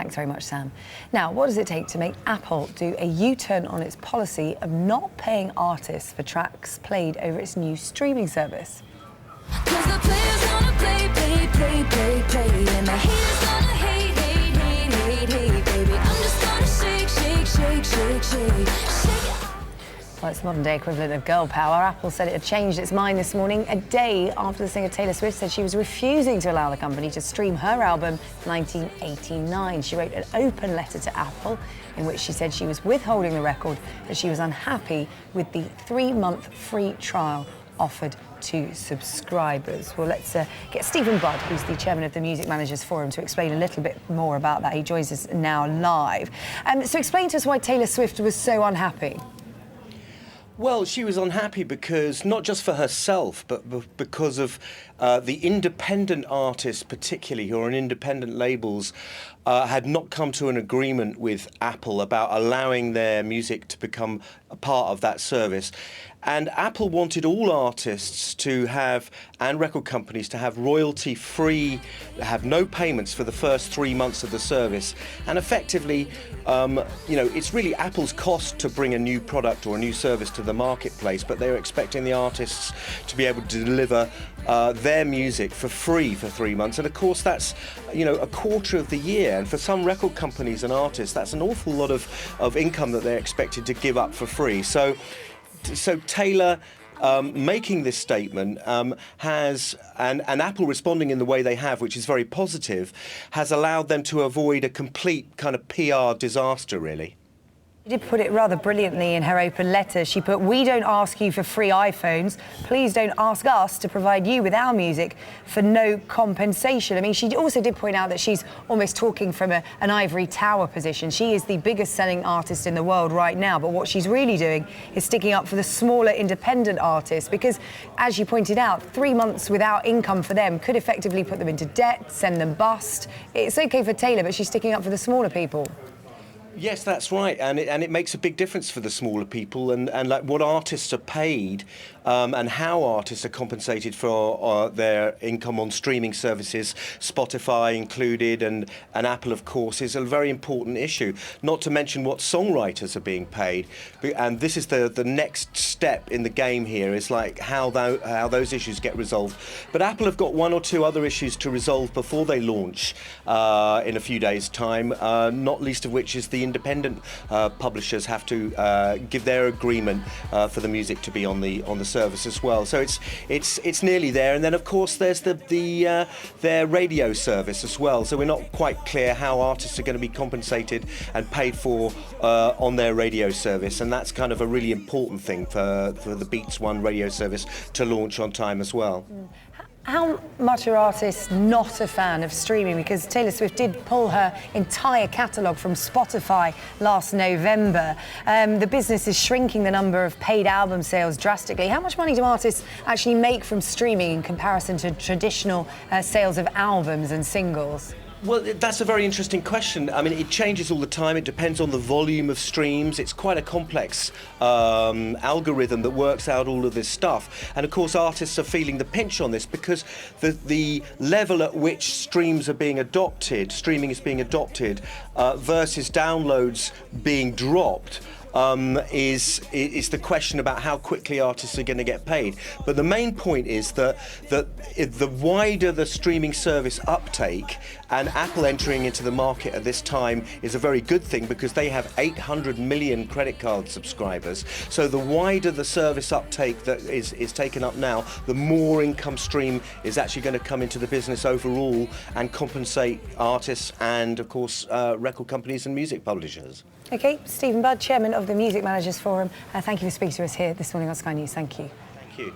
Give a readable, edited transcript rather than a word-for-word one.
Thanks very much, Sam. Now, what does it take to make Apple do a U-turn on its policy of not paying artists for tracks played over its new streaming service? 'Cause the players gonna play, and the haters gonna hate, baby. I'm just gonna shake it. Well, it's the modern-day equivalent of girl power. Apple said it had changed its mind this morning, a day after the singer Taylor Swift said she was refusing to allow the company to stream her album 1989. She wrote an open letter to Apple in which she said she was withholding the record, that she was unhappy with the 3-month free trial offered to subscribers. Well, let's get Stephen Budd, who's the chairman of the Music Managers Forum, to explain a little bit more about that. He joins us now live. So explain to us why Taylor Swift was so unhappy. Well, she was unhappy because, not just for herself, but because of the independent artists, particularly, who are on independent labels, had not come to an agreement with Apple about allowing their music to become a part of that service. And Apple wanted all artists to have, and record companies, to have royalty-free, have no payments for the first 3 months of the service. And effectively, it's really Apple's cost to bring a new product or a new service to the marketplace, but they're expecting the artists to be able to deliver their music for free for 3 months. And of course, that's, a quarter of the year. And for some record companies and artists, that's an awful lot of income that they're expected to give up for free. So Taylor making this statement has, and Apple responding in the way they have, which is very positive, has allowed them to avoid a complete kind of PR disaster, really. She did put it rather brilliantly in her open letter. She put, "We don't ask you for free iPhones. Please don't ask us to provide you with our music for no compensation." I mean, she also did point out that she's almost talking from an ivory tower position. She is the biggest selling artist in the world right now, but what she's really doing is sticking up for the smaller independent artists because, as you pointed out, 3 months without income for them could effectively put them into debt, send them bust. It's okay for Taylor, but she's sticking up for the smaller people. Yes, that's right, and it makes a big difference for the smaller people, and like what artists are paid and how artists are compensated for their income on streaming services, Spotify included, and Apple, of course, is a very important issue. Not to mention what songwriters are being paid, and this is the next step in the game here, is like how those issues get resolved. But Apple have got 1 or 2 other issues to resolve before they launch in a few days' time, not least of which is the independent publishers have to give their agreement for the music to be on the service as well. So it's nearly there. And then of course there's their radio service as well. So we're not quite clear how artists are going to be compensated and paid for on their radio service, and that's kind of a really important thing for the Beats One radio service to launch on time as well. How much are artists not a fan of streaming? Because Taylor Swift did pull her entire catalogue from Spotify last November. The business is shrinking the number of paid album sales drastically. How much money do artists actually make from streaming in comparison to traditional sales of albums and singles? Well, that's a very interesting question. I mean, it changes all the time. It depends on the volume of streams. It's quite a complex algorithm that works out all of this stuff. And of course, artists are feeling the pinch on this because the level at which streaming is being adopted versus downloads being dropped is the question about how quickly artists are going to get paid. But the main point is that the wider the streaming service uptake, and Apple entering into the market at this time is a very good thing because they have 800 million credit card subscribers. So the wider the service uptake that is taken up now, the more income stream is actually going to come into the business overall and compensate artists and, of course, record companies and music publishers. OK, Stephen Budd, chairman of the Music Managers Forum. Thank you for speaking to us here this morning on Sky News. Thank you. Thank you.